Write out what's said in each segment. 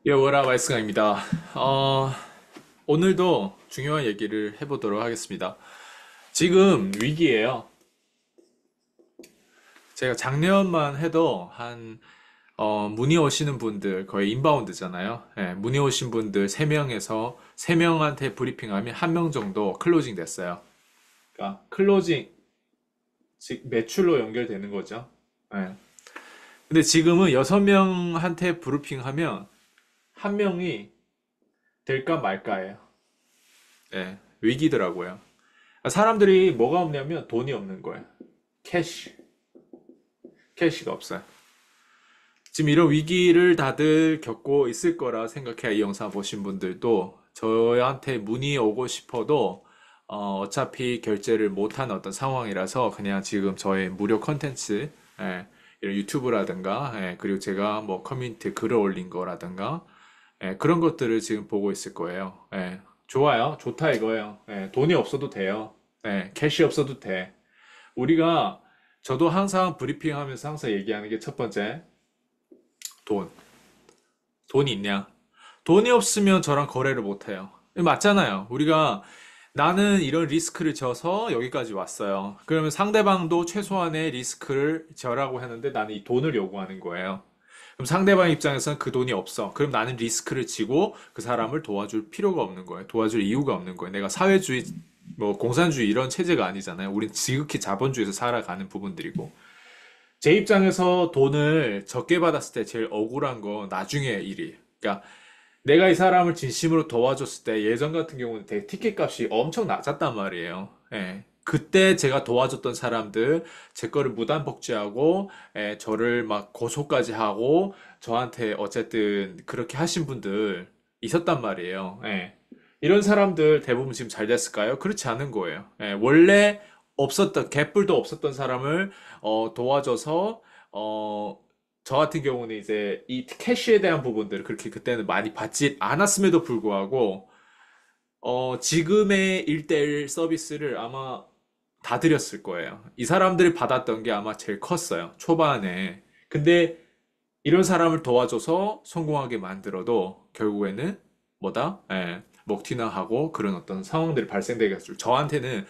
예, 워라 말승아입니다. 어, 오늘도 중요한 얘기를 해보도록 하겠습니다. 지금 위기예요. 제가 작년만 해도 문의 오시는 분들 거의 인바운드잖아요. 예, 문의 오신 분들 3명에서 3명한테 브리핑하면 1명 정도 클로징 됐어요. 그러니까 클로징, 즉 매출로 연결되는 거죠. 예. 근데 지금은 6명한테 브리핑하면 1명이 될까 말까예요. 예, 위기더라고요. 사람들이 뭐가 없냐면 돈이 없는 거예요. 캐시. 캐시가 없어요. 지금 이런 위기를 다들 겪고 있을 거라 생각해요. 이 영상 보신 분들도 저한테 문의 오고 싶어도 차피 결제를 못한 어떤 상황이라서 그냥 지금 저의 무료 컨텐츠 이런 유튜브라든가 그리고 제가 뭐 커뮤니티 글을 올린 거라든가 그런 것들을 지금 보고 있을 거예요. 좋아요. 좋다 이거예요. 돈이 없어도 돼요. 캐시 없어도 돼. 우리가 저도 항상 브리핑 하면서 항상 얘기하는 게 첫 번째, 돈. 돈이 있냐? 돈이 없으면 저랑 거래를 못 해요. 맞잖아요. 우리가 나는 이런 리스크를 져서 여기까지 왔어요. 그러면 상대방도 최소한의 리스크를 져라고 하는데 나는 이 돈을 요구하는 거예요. 그럼 상대방 입장에서는 그 돈이 없어. 그럼 나는 리스크를 지고 그 사람을 도와줄 필요가 없는 거예요. 도와줄 이유가 없는 거예요. 내가 사회주의, 뭐 공산주의 이런 체제가 아니잖아요. 우린 지극히 자본주의에서 살아가는 부분들이고. 제 입장에서 돈을 적게 받았을 때 제일 억울한 거 나중에 일이. 그러니까 내가 이 사람을 진심으로 도와줬을 때 예전 같은 경우는 되게 티켓 값이 엄청 낮았단 말이에요. 그때 제가 도와줬던 사람들 제 거를 무단 복제하고 저를 막 고소까지 하고 저한테 어쨌든 그렇게 하신 분들 있었단 말이에요. 이런 사람들 대부분 지금 잘 됐을까요? 그렇지 않은 거예요. 원래 없었던 갯불도 없었던 사람을 도와줘서 어, 저 같은 경우는 이제 이 캐시에 대한 부분들을 그렇게 그때는 많이 받지 않았음에도 불구하고 지금의 1대1 서비스를 아마 다 드렸을 거예요. 이 사람들이 받았던 게 아마 제일 컸어요. 초반에. 근데 이런 사람을 도와줘서 성공하게 만들어도 결국에는 뭐다? 먹튀나 하고 그런 어떤 상황들이 발생되게 했을 저한테는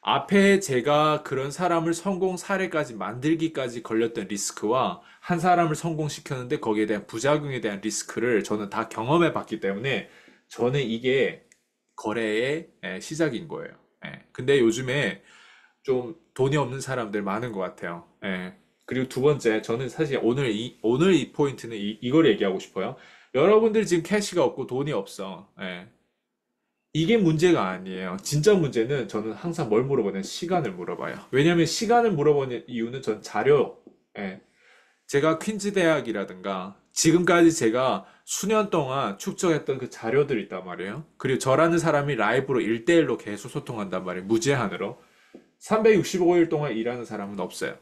앞에 제가 그런 사람을 성공 사례까지 만들기까지 걸렸던 리스크와 한 사람을 성공시켰는데 거기에 대한 부작용에 대한 리스크를 저는 다 경험해 봤기 때문에 저는 이게 거래의 시작인 거예요. 근데 요즘에 좀 돈이 없는 사람들 많은 것 같아요. 그리고 두 번째, 저는 사실 오늘 이 포인트는 이걸 얘기하고 싶어요. 여러분들 지금 캐시가 없고 돈이 없어. 이게 문제가 아니에요. 진짜 문제는 저는 항상 뭘 물어보냐면 시간을 물어봐요. 왜냐하면 시간을 물어보는 이유는 전 자료, 예. 제가 퀸즈 대학이라든가 지금까지 제가 수년 동안 축적했던 그 자료들이 있단 말이에요. 그리고 저라는 사람이 라이브로 1대1로 계속 소통한단 말이에요. 무제한으로. 365일 동안 일하는 사람은 없어요.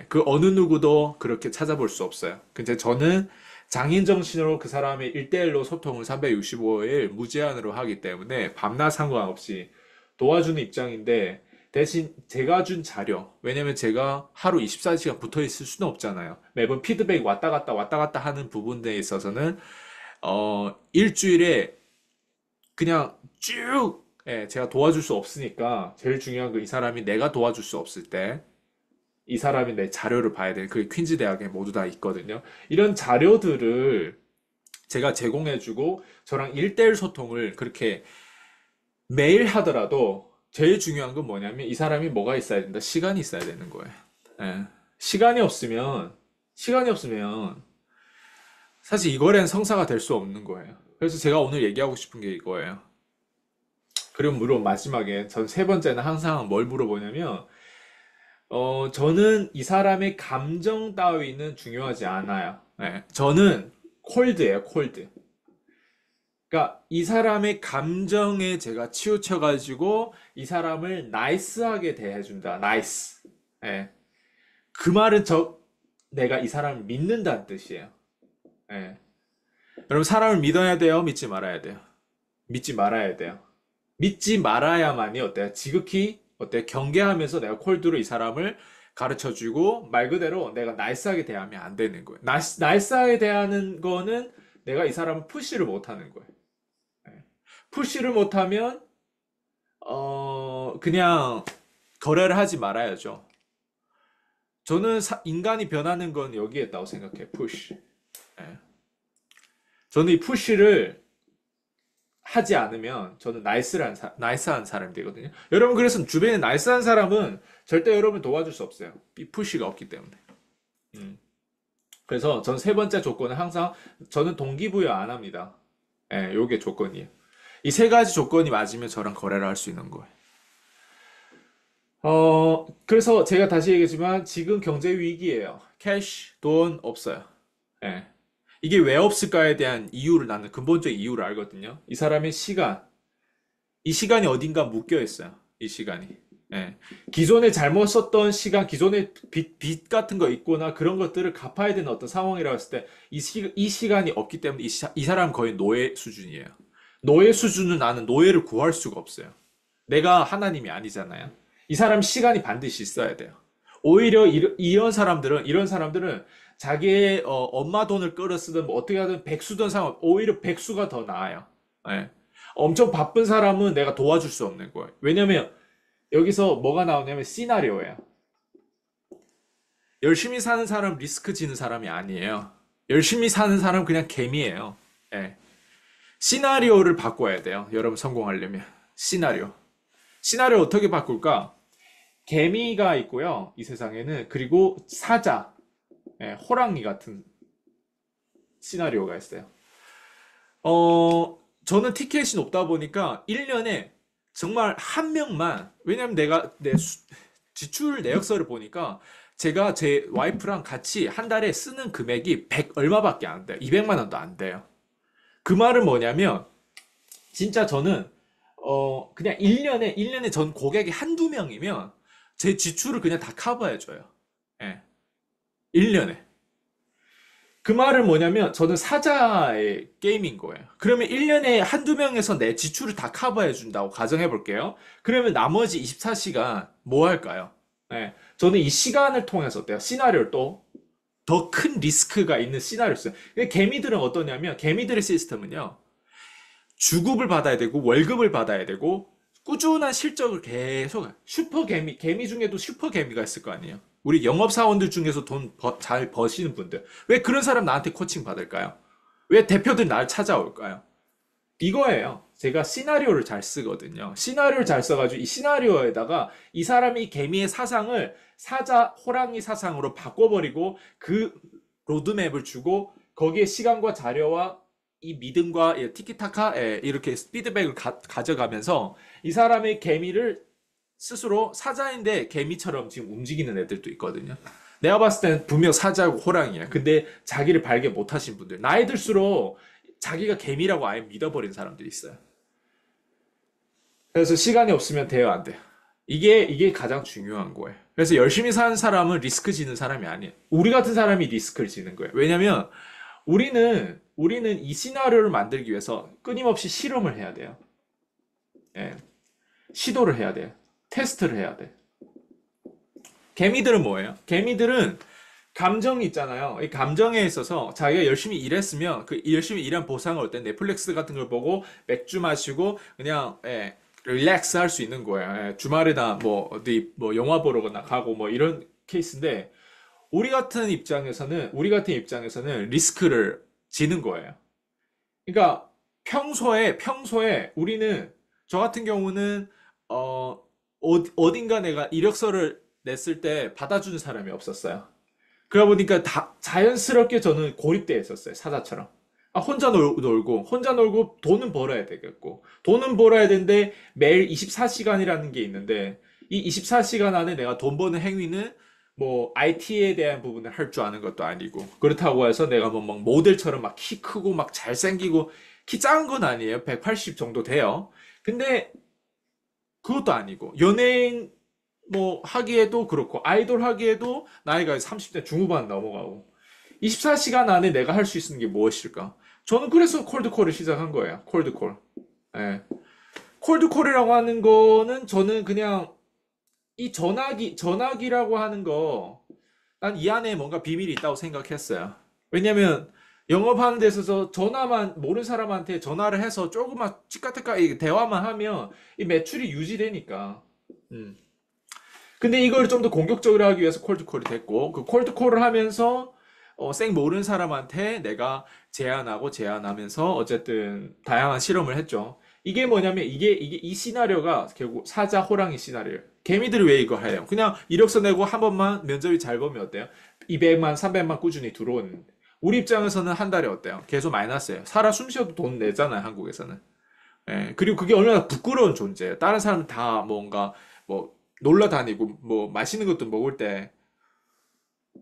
그 어느 누구도 그렇게 찾아볼 수 없어요. 근데 저는 장인 정신으로 그 사람의 1대1로 소통을 365일 무제한으로 하기 때문에 밤낮 상관없이 도와주는 입장인데 대신 제가 준 자료, 왜냐면 제가 하루 24시간 붙어 있을 수는 없잖아요. 매번 피드백 왔다 갔다 하는 부분에 있어서는 일주일에 그냥 쭉 제가 도와줄 수 없으니까 제일 중요한 건 이 사람이 내가 도와줄 수 없을 때 이 사람이 내 자료를 봐야 돼. 그게 퀸즈 대학에 모두 다 있거든요. 이런 자료들을 제가 제공해주고 저랑 1대1 소통을 그렇게 매일 하더라도 제일 중요한 건 뭐냐면 이 사람이 뭐가 있어야 된다? 시간이 있어야 되는 거예요. 예. 시간이 없으면 시간이 없으면 사실 이 거래는 성사가 될 수 없는 거예요. 그래서 제가 오늘 얘기하고 싶은 게 이거예요. 그리고 물론 마지막에 전 세 번째는 항상 뭘 물어보냐면 저는 이 사람의 감정 따위는 중요하지 않아요. 저는 콜드예요, 콜드. 그러니까 이 사람의 감정에 제가 치우쳐가지고 이 사람을 나이스하게 대해준다. 나이스. 예. 그 말은 내가 이 사람을 믿는다는 뜻이에요. 예. 여러분 사람을 믿어야 돼요, 믿지 말아야 돼요. 믿지 말아야 돼요. 믿지 말아야만이 어때요? 지극히 어때요? 경계하면서 내가 콜드로 이 사람을 가르쳐주고 말 그대로 내가 나이스하게 대하면 안 되는 거예요. 나이스하게 대하는 거는 내가 이 사람을 푸시를 못하는 거예요. 예. 푸시를 못하면 그냥 거래를 하지 말아야죠. 저는 인간이 변하는 건 여기에 있다고 생각해요. 푸시. 예. 저는 이 푸시를 하지 않으면 저는 나이스한 사람이 되거든요. 여러분, 그래서 주변에 나이스한 사람은 절대 여러분 도와줄 수 없어요. 이 푸시가 없기 때문에. 음. 그래서 전 세 번째 조건은 항상 저는 동기부여 안 합니다. 예, 요게 조건이에요. 이 세 가지 조건이 맞으면 저랑 거래를 할 수 있는 거예요. 그래서 제가 다시 얘기했지만 지금 경제 위기예요. 캐시, 돈 없어요. 예. 이게 왜 없을까에 대한 이유를 나는 근본적 이유를 알거든요. 이 사람의 시간, 이 시간이 어딘가 묶여 있어요. 이 시간이. 예. 기존에 잘못 썼던 시간, 기존에 빚 같은 거 있거나 그런 것들을 갚아야 되는 어떤 상황이라고 했을 때 이 시간이 없기 때문에 이 사람은 거의 노예 수준이에요. 노예 수준은 나는 노예를 구할 수가 없어요. 내가 하나님이 아니잖아요. 이 사람 시간이 반드시 있어야 돼요. 오히려 이런 사람들은 자기의 엄마 돈을 끌어 쓰든 뭐 어떻게 하든 백수든 상관 오히려 백수가 더 나아요. 예. 엄청 바쁜 사람은 내가 도와줄 수 없는 거예요. 왜냐면 여기서 뭐가 나오냐면 시나리오예요. 열심히 사는 사람 리스크 지는 사람이 아니에요. 열심히 사는 사람 그냥 개미예요. 예. 시나리오를 바꿔야 돼요. 여러분 성공하려면. 시나리오 어떻게 바꿀까? 개미가 있고요. 이 세상에는. 그리고 사자, 예, 호랑이 같은 시나리오가 있어요. 저는 티켓이 높다 보니까 1년에 정말 한 명만, 왜냐면 내가 지출 내역서를 보니까 제가 제 와이프랑 같이 한 달에 쓰는 금액이 100 얼마밖에 안 돼요. 200만 원도 안 돼요. 그 말은 뭐냐면 진짜 저는 그냥 1년에 전 고객이 한두 명이면 제 지출을 그냥 다 커버해줘요. 예. 1년에. 그 말은 뭐냐면 저는 사자의 게임인 거예요. 그러면 1년에 한두 명에서 내 지출을 다 커버해 준다고 가정해 볼게요. 그러면 나머지 24시간 뭐 할까요? 예. 저는 이 시간을 통해서 어때요? 시나리오를 또 더 큰 리스크가 있는 시나리오를 써요. 근데 개미들은 어떠냐면 개미들의 시스템은요. 주급을 받아야 되고 월급을 받아야 되고 꾸준한 실적을 계속 개미 중에도 슈퍼 개미가 있을 거 아니에요. 우리 영업사원들 중에서 돈 잘 버시는 분들. 왜 그런 사람 나한테 코칭 받을까요? 왜 대표들 날 찾아올까요? 이거예요. 제가 시나리오를 잘 쓰거든요. 시나리오를 잘 써가지고 이 시나리오에다가 이 사람이 개미의 사상을 사자, 호랑이 사상으로 바꿔버리고 그 로드맵을 주고 거기에 시간과 자료와 이 믿음과 티키타카 이렇게 피드백을 가져가면서 이 사람의 개미를 스스로 사자인데 개미처럼 지금 움직이는 애들도 있거든요. 내가 봤을 때는 분명 사자고 호랑이야. 근데 자기를 발견 못 하신 분들. 나이 들수록 자기가 개미라고 아예 믿어버린 사람들이 있어요. 그래서 시간이 없으면 돼요, 안 돼요? 이게 가장 중요한 거예요. 그래서 열심히 사는 사람은 리스크 지는 사람이 아니에요. 우리 같은 사람이 리스크를 지는 거예요. 왜냐면 우리는 이 시나리오를 만들기 위해서 끊임없이 실험을 해야 돼요. 예. 시도를 해야 돼요. 테스트를 해야 돼. 개미들은 뭐예요? 개미들은 감정이 있잖아요. 이 감정에 있어서 자기가 열심히 일했으면 그 열심히 일한 보상을 어때 넷플릭스 같은 걸 보고 맥주 마시고 그냥 릴렉스 할 수 있는 거예요. 주말에나 뭐 어디 뭐 영화 보러거나 가고 뭐 이런 케이스인데 우리 같은 입장에서는 리스크를 지는 거예요. 그러니까 평소에 우리는 저 같은 경우는 어딘가 내가 이력서를 냈을 때 받아주는 사람이 없었어요. 그러다 보니까 다 자연스럽게 저는 고립되어 있었어요. 사자처럼. 혼자 놀고 돈은 벌어야 되겠고 돈은 벌어야 되는데 매일 24시간이라는 게 있는데 이 24시간 안에 내가 돈 버는 행위는 뭐 IT에 대한 부분을 할 줄 아는 것도 아니고 그렇다고 해서 내가 뭐 막 모델처럼 막 키 크고 막 잘생기고 키 작은 건 아니에요. 180 정도 돼요. 근데 그것도 아니고 연예인 뭐 하기에도 그렇고 아이돌 하기에도 나이가 30대 중후반 넘어가고 24시간 안에 내가 할 수 있는 게 무엇일까? 저는 그래서 콜드콜을 시작한 거예요. 콜드콜. 예. 콜드콜이라고 하는 거는 저는 그냥 이 전화기라고 하는 거, 난 이 안에 뭔가 비밀이 있다고 생각했어요. 왜냐면 영업하는 데 있어서 전화만, 모르는 사람한테 전화를 해서 조금만 치까테까 대화만 하면 이 매출이 유지되니까. 음. 근데 이걸 좀 더 공격적으로 하기 위해서 콜드콜이 됐고, 그 콜드콜을 하면서 생 모르는 사람한테 내가 제안하면서 어쨌든 다양한 실험을 했죠. 이게 뭐냐면 이게 이 시나리오가 결국 사자 호랑이 시나리오. 개미들이 왜 이거 해요? 그냥 이력서 내고 한 번만 면접이 잘 보면 어때요? 200만, 300만 꾸준히 들어오는. 우리 입장에서는 한 달에 어때요? 계속 마이너스예요. 살아 숨 쉬어도 돈 내잖아요, 한국에서는. 예, 그리고 그게 얼마나 부끄러운 존재예요. 다른 사람은 다 뭔가 뭐 놀러 다니고 뭐 맛있는 것도 먹을 때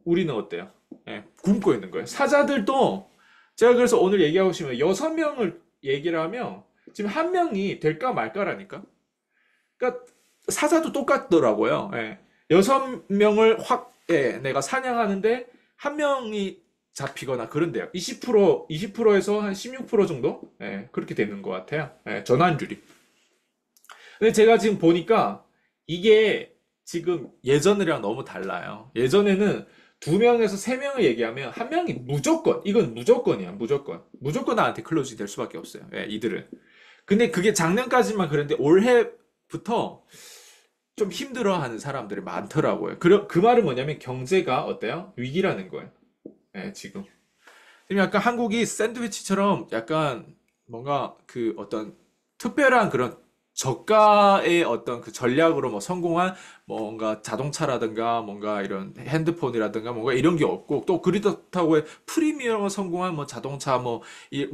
우리는 어때요? 예, 굶고 있는 거예요. 사자들도 제가 그래서 오늘 얘기하고 싶으면 6명을 얘기를 하면 지금 한 명이 될까 말까라니까. 그러니까 사자도 똑같더라고요. 예. 6명을 확 내가 사냥하는데 한 명이 잡히거나 그런데요. 20%에서 한 16% 정도? 예, 그렇게 되는 것 같아요. 예, 전환율이. 근데 제가 지금 보니까 이게 지금 예전이랑 너무 달라요. 예전에는 2명에서 3명을 얘기하면 한 명이 무조건, 이건 무조건이야, 무조건. 무조건 나한테 클로징 될 수밖에 없어요. 예, 이들은. 근데 그게 작년까지만 그랬는데 올해부터 좀 힘들어하는 사람들이 많더라고요. 그 말은 뭐냐면 경제가 어때요? 위기라는 거예요. 예, 지금. 지금 약간 한국이 샌드위치처럼 약간 뭔가 그 어떤 특별한 그런 저가의 어떤 그 전략으로 뭐 성공한 뭔가 자동차라든가 뭔가 이런 핸드폰이라든가 뭔가 이런 게 없고 또 그렇다고 해 프리미엄을 성공한 뭐 자동차 뭐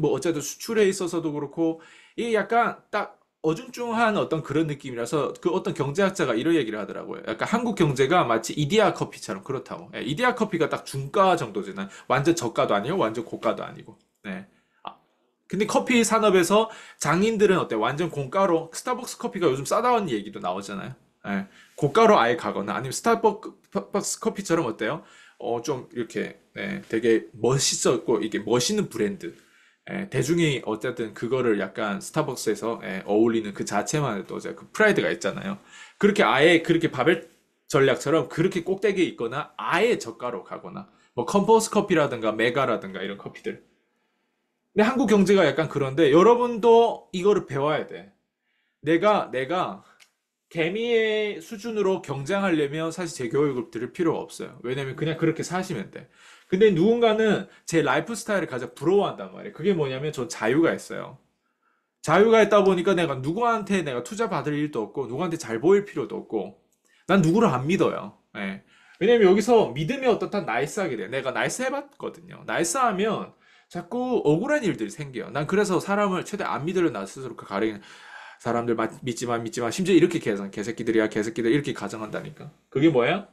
어쨌든 수출에 있어서도 그렇고 이게 약간 딱 어중중한 어떤 그런 느낌이라서 그 어떤 경제학자가 이런 얘기를 하더라고요. 약간 한국 경제가 마치 이디야 커피처럼 그렇다고. 예, 이디야 커피가 딱 중가 정도잖아요. 완전 저가도 아니고 완전 고가도 아니고. 네. 아, 근데 커피 산업에서 장인들은 어때? 완전 공가로 스타벅스 커피가 요즘 싸다는 얘기도 나오잖아요. 예. 고가로 아예 가거나 아니면 스타벅스 커피처럼 어때요? 좀 이렇게 되게 멋있었고 이게 멋있는 브랜드. 대중이 어쨌든 그거를 약간 스타벅스에서 어울리는 그 자체만 해도 이제 그 프라이드가 있잖아요. 그렇게 아예 그렇게 바벨 전략처럼 그렇게 꼭대기에 있거나 아예 저가로 가거나 뭐 컴포스 커피라든가 메가라든가 이런 커피들. 근데 한국 경제가 약간 그런데 여러분도 이거를 배워야 돼. 내가 개미의 수준으로 경쟁하려면 사실 제 교육을 들을 필요가 없어요. 왜냐면 그냥 그렇게 사시면 돼. 근데 누군가는 제 라이프 스타일을 가장 부러워한단 말이에요. 그게 뭐냐면 전 자유가 있어요. 자유가 있다 보니까 내가 누구한테 내가 투자 받을 일도 없고 누구한테 잘 보일 필요도 없고 난 누구를 안 믿어요. 예. 왜냐면 여기서 믿음이 어떻다 나이스하게 돼요. 내가 나이스 해봤거든요. 나이스하면 자꾸 억울한 일들이 생겨요. 난 그래서 사람을 최대 안 믿으려 나 스스로 가리는 사람들 믿지마 심지어 이렇게 개새끼들이야 개새끼들 이렇게 가정한다니까. 그게 뭐야?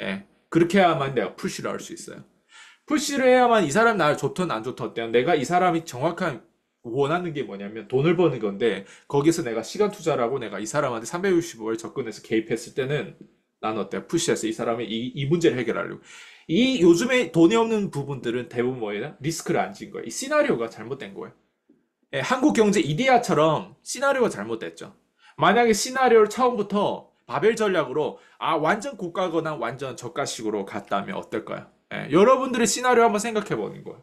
예. 그렇게 해야만 내가 푸시를 할 수 있어요. 푸시를 해야만 이 사람 나를 좋든 안 좋든 어때요? 내가 이 사람이 정확한 원하는 게 뭐냐면 돈을 버는 건데 거기서 내가 시간 투자를 하고 내가 이 사람한테 365일 접근해서 개입했을 때는 난 어때요? 푸시해서 이 사람이 이 문제를 해결하려고. 이 요즘에 돈이 없는 부분들은 대부분 뭐예요? 리스크를 안 진 거예요. 이 시나리오가 잘못된 거예요. 예, 한국 경제 이데아처럼 시나리오가 잘못됐죠. 만약에 시나리오를 처음부터 바벨 전략으로 완전 고가거나 완전 저가식으로 갔다면 어떨까요? 예, 여러분들의 시나리오 한번 생각해 보는 거예요.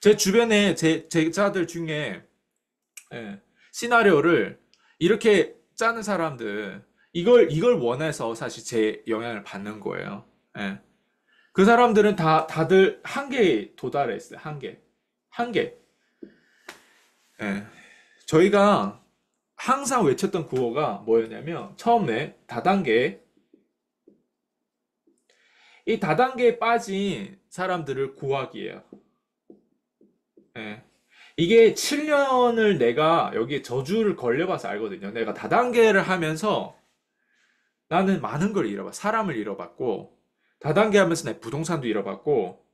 제 주변에 제 제자들 중에 시나리오를 이렇게 짜는 사람들 이걸 원해서 사실 제 영향을 받는 거예요. 예. 그 사람들은 다들 한계에 도달해 있어요. 한계. 예. 저희가 항상 외쳤던 구호가 뭐였냐면 처음에 다단계 이 다단계에 빠진 사람들을 구하기예요. 예. 이게 7년을 내가 여기에 저주를 걸려봐서 알거든요. 내가 다단계를 하면서 나는 많은 걸 잃어봤어. 사람을 잃어봤고 다단계 하면서 내 부동산도 잃어봤고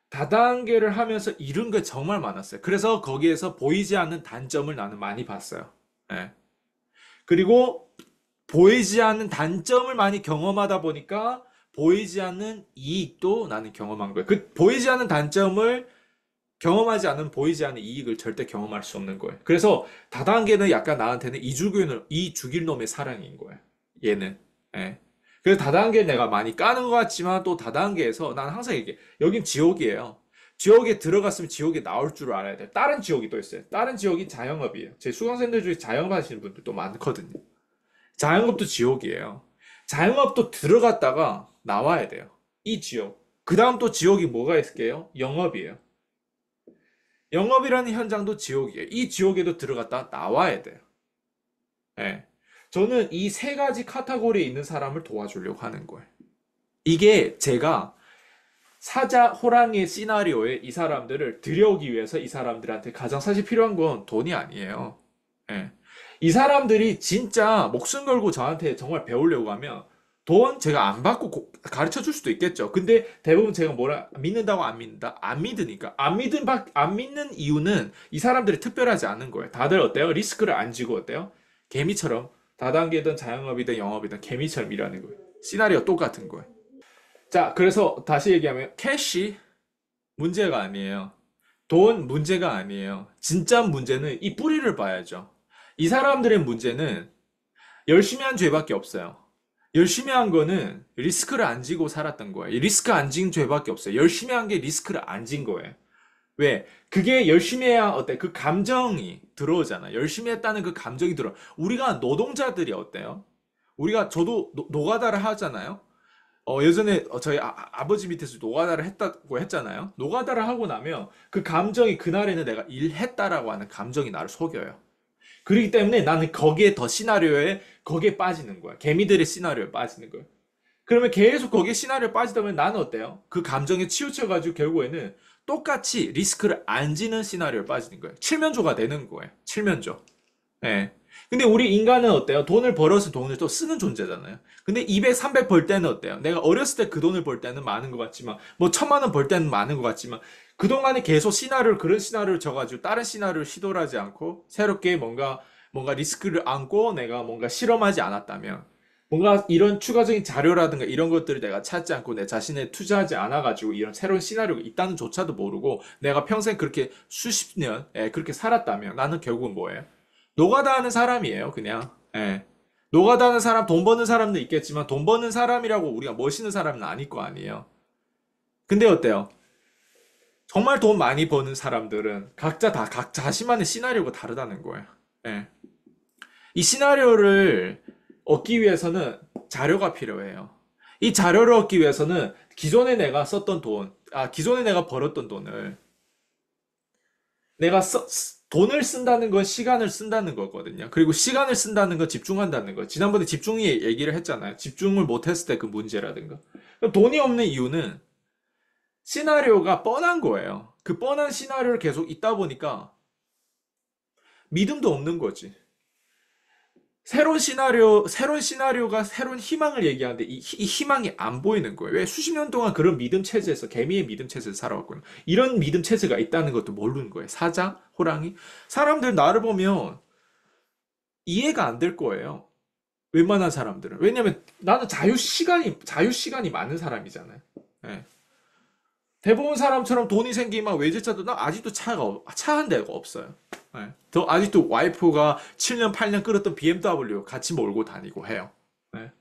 다단계를 하면서 잃은 게 정말 많았어요. 그래서 거기에서 보이지 않는 단점을 나는 많이 봤어요. 예. 그리고 보이지 않는 단점을 많이 경험하다 보니까 보이지 않는 이익도 나는 경험한 거예요. 그 보이지 않는 단점을 경험하지 않은 보이지 않는 이익을 절대 경험할 수 없는 거예요. 그래서 다단계는 약간 나한테는 이 죽일 놈의 사랑인 거예요. 얘는. 예. 그래서 다단계 내가 많이 까는 것 같지만 또 다단계에서 난 항상 얘기해. 여긴 지옥이에요. 지옥에 들어갔으면 지옥에 나올 줄 알아야 돼요. 다른 지옥이 또 있어요. 다른 지옥이 자영업이에요. 제 수강생들 중에 자영업 하시는 분들도 많거든요. 자영업도 지옥이에요. 자영업도 들어갔다가 나와야 돼요. 이 지옥. 그 다음 또 지옥이 뭐가 있을게요? 영업이에요. 영업이라는 현장도 지옥이에요. 이 지옥에도 들어갔다 나와야 돼요. 예. 저는 이 세 가지 카테고리에 있는 사람을 도와주려고 하는 거예요. 이게 제가 사자, 호랑이 시나리오에 이 사람들을 들여오기 위해서 이 사람들한테 가장 사실 필요한 건 돈이 아니에요. 예. 이 사람들이 진짜 목숨 걸고 저한테 정말 배우려고 하면 돈 제가 안 받고 가르쳐 줄 수도 있겠죠. 근데 대부분 제가 뭐라 믿는다고 안 믿는다? 안 믿으니까. 안 믿는 이유는 이 사람들이 특별하지 않은 거예요. 다들 어때요? 리스크를 안 지고 어때요? 개미처럼 다단계든 자영업이든 영업이든 개미처럼 일하는 거예요. 시나리오 똑같은 거예요. 자, 그래서 다시 얘기하면 캐시 문제가 아니에요. 돈 문제가 아니에요. 진짜 문제는 이 뿌리를 봐야죠. 이 사람들의 문제는 열심히 한 죄밖에 없어요. 열심히 한 거는 리스크를 안 지고 살았던 거예요. 리스크 안 진 죄밖에 없어요. 열심히 한 게 리스크를 안 진 거예요. 왜? 그게 열심히 해야 어때? 그 감정이 들어오잖아. 열심히 했다는 그 감정이 들어. 우리가 노동자들이 어때요? 저도 노가다를 하잖아요. 예전에 저희 아버지 밑에서 노가다를 했다고 했잖아요. 노가다를 하고 나면 그 감정이 그날에는 내가 일했다라고 하는 감정이 나를 속여요. 그렇기 때문에 나는 거기에 빠지는 거야. 개미들의 시나리오에 빠지는 거야. 그러면 계속 거기에 시나리오에 빠지다 보면 나는 어때요? 그 감정에 치우쳐가지고 결국에는 똑같이 리스크를 안 지는 시나리오에 빠지는 거예요. 칠면조가 되는 거예요. 칠면조. 예. 근데 우리 인간은 어때요? 돈을 벌어서 돈을 또 쓰는 존재잖아요. 근데 200, 300 벌 때는 어때요? 내가 어렸을 때 그 돈을 벌 때는 많은 것 같지만, 뭐 1,000만 원 벌 때는 많은 것 같지만, 그동안에 계속 그런 시나리오를 져가지고 다른 시나리오를 시도를 하지 않고, 새롭게 뭔가 리스크를 안고 내가 뭔가 실험하지 않았다면, 뭔가 이런 추가적인 자료라든가 이런 것들을 내가 찾지 않고 내 자신에 투자하지 않아가지고 이런 새로운 시나리오가 있다는 조차도 모르고 내가 평생 그렇게 수십 년, 그렇게 살았다면 나는 결국은 뭐예요? 노가다 하는 사람이에요, 그냥. 예. 노가다 하는 사람, 돈 버는 사람도 있겠지만, 돈 버는 사람이라고 우리가 멋있는 사람은 아닐 거 아니에요. 근데 어때요? 정말 돈 많이 버는 사람들은 각자 다 각 자신만의 시나리오가 다르다는 거예요. 예. 이 시나리오를 얻기 위해서는 자료가 필요해요. 이 자료를 얻기 위해서는 기존에 내가 썼던 기존에 내가 벌었던 돈을 내가 돈을 쓴다는 건 시간을 쓴다는 거거든요. 그리고 시간을 쓴다는 건 집중한다는 거. 지난번에 집중이 얘기를 했잖아요. 집중을 못했을 때 그 문제라든가. 돈이 없는 이유는 시나리오가 뻔한 거예요. 그 뻔한 시나리오를 계속 있다 보니까 믿음도 없는 거지. 새로운 시나리오가 새로운 희망을 얘기하는데 이 희망이 안 보이는 거예요. 왜? 수십 년 동안 그런 믿음 체제에서, 개미의 믿음 체제에서 살아왔거든요. 이런 믿음 체제가 있다는 것도 모르는 거예요. 사자, 호랑이. 사람들 나를 보면 이해가 안 될 거예요. 웬만한 사람들은. 왜냐면 나는 자유 시간이 많은 사람이잖아요. 예. 대부분 사람처럼 돈이 생기면 외제차도 나 아직도 차 한 대가 없어요. 예. 아직도 와이프가 7년, 8년 끌었던 BMW 같이 몰고 다니고 해요. 예.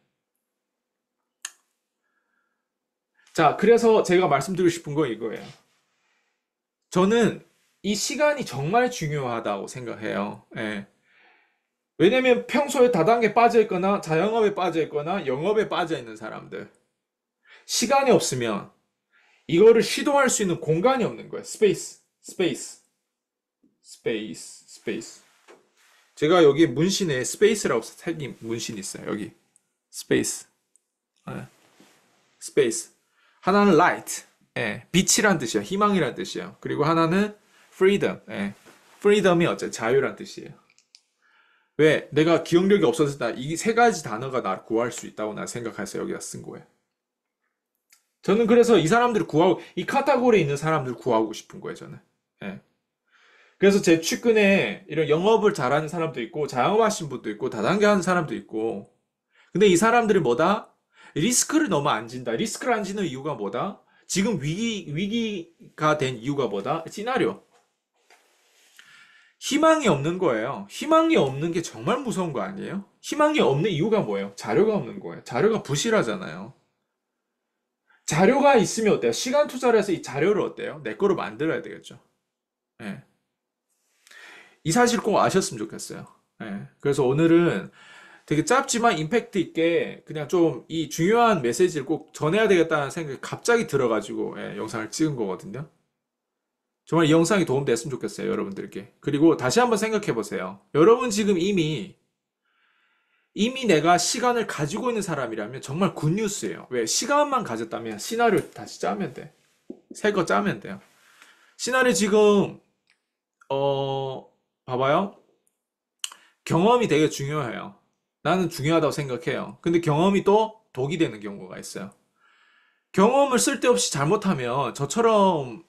자, 그래서 제가 말씀드리고 싶은 건 이거예요. 저는 이 시간이 정말 중요하다고 생각해요. 예. 왜냐면 평소에 다단계 빠져 있거나 자영업에 빠져 있거나 영업에 빠져 있는 사람들. 시간이 없으면 이거를 시도할 수 있는 공간이 없는 거예요. 스페이스. 제가 여기 문신에 스페이스라고 새긴 문신이 있어요. 여기. 스페이스. 예. 스페이스. 하나는 light. 예. 빛이란 뜻이에요. 희망이란 뜻이에요. 그리고 하나는 freedom. 예. freedom이 어째 자유란 뜻이에요. 왜? 내가 기억력이 없어서 이 세 가지 단어가 나를 구할 수 있다고 나 생각해서 여기다 쓴 거예요. 저는 그래서 이 카테고리에 있는 사람들 구하고 싶은 거예요, 저는. 예. 그래서 제 측근에 이런 영업을 잘하는 사람도 있고, 자영업 하신 분도 있고, 다단계 하는 사람도 있고. 근데 이 사람들이 뭐다? 리스크를 너무 안 진다. 리스크를 안 지는 이유가 뭐다? 지금 위기가 된 이유가 뭐다? 시나리오. 희망이 없는 거예요. 희망이 없는 게 정말 무서운 거 아니에요? 희망이 없는 이유가 뭐예요? 자료가 없는 거예요. 자료가 부실하잖아요. 자료가 있으면 어때요? 시간 투자를 해서 이 자료를 어때요? 내 거로 만들어야 되겠죠. 예. 이 사실 꼭 아셨으면 좋겠어요. 예. 그래서 오늘은 되게 짧지만 임팩트 있게 그냥 좀 이 중요한 메시지를 꼭 전해야 되겠다는 생각이 갑자기 들어가지고 예, 영상을 찍은 거거든요. 정말 이 영상이 도움됐으면 좋겠어요, 여러분들께. 그리고 다시 한번 생각해 보세요. 여러분 지금 이미 내가 시간을 가지고 있는 사람이라면 정말 굿뉴스예요. 왜? 시간만 가졌다면 시나리오 다시 짜면 돼. 새 거 짜면 돼요. 시나리오 지금 어 봐봐요. 경험이 되게 중요해요. 나는 중요하다고 생각해요. 근데 경험이 또 독이 되는 경우가 있어요. 경험을 쓸데없이 잘못하면 저처럼